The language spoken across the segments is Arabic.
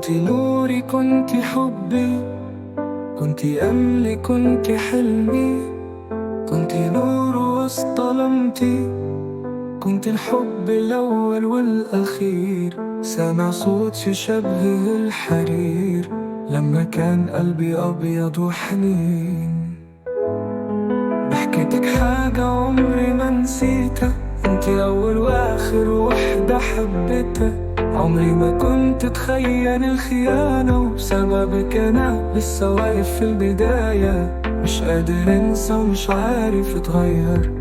كنت نوري، كنت حبي، كنت أملي، كنت حلمي، كنت نور وسط ظلمتي، كنت الحب الأول والأخير. سامع صوت شبه الحرير لما كان قلبي أبيض وحنين. بحكيتك حاجة عمري ما نسيتها، انت أول وآخر وحدة حبيتها. عمري ما كنت أتخيل الخيانة، وبسببك أنا لسه واقف في البداية. مش قادر أنسى ومش عارف أتغير،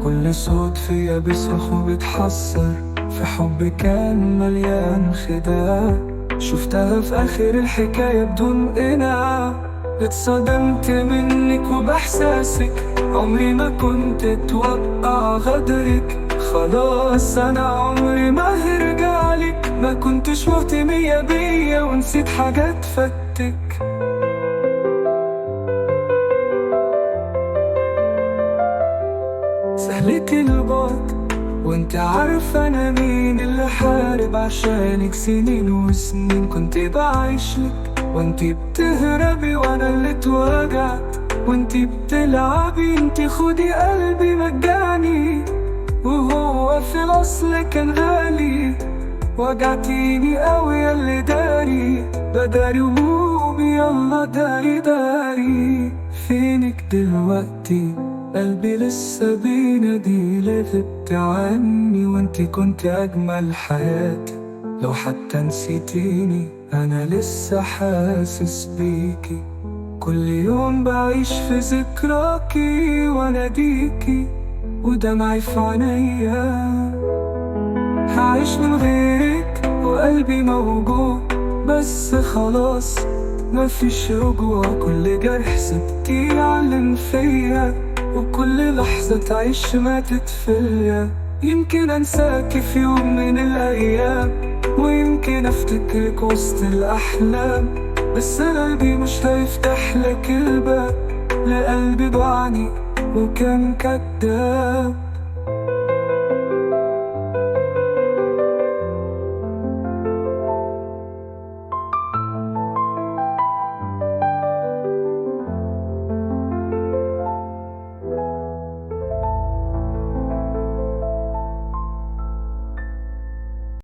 كل صوت فيا بيصرخ وبيتحسر. في حب كان مليان خداع، شفتها في آخر الحكاية بدون قناع. اتصدمت منك وبإحساسك، عمري ما كنت اتوقع غدرك. خلاص أنا عمري ما هرجعلك، ما كنتش مهتمية بيا ونسيت حاجات فاتك. سهلتي البعد وانت عارفة انا مين، اللي حارب عشانك سنين وسنين. كنت بعيشلك وانت بتهربي وانا اللي اتوجعت، وانت بتلعبي انت خدي قلبي مجاني. وهو في الاصل كان غالي، وجعتيني قوي ياللي داري. بداري وهومي يلا داري داري. فينك دلوقتي قلبي لسه بينادي، ليه غبت عني وانتي كنت أجمل حياتي. لو حتى نسيتيني أنا لسه حاسس بيكي، كل يوم بعيش في ذكراكي واناديكي ودمعي في عينيا. هعيش من غيرك وقلبي موجوع، بس خلاص مفيش رجوع. كل جرح سبتيه يعلم فيا، وكل لحظة تعيش ماتت فيا. يمكن انساكي في يوم من الايام، ويمكن افتكرك وسط الاحلام، بس قلبي مش هيفتح لك الباب. لقلبي ضعني وكان كداب.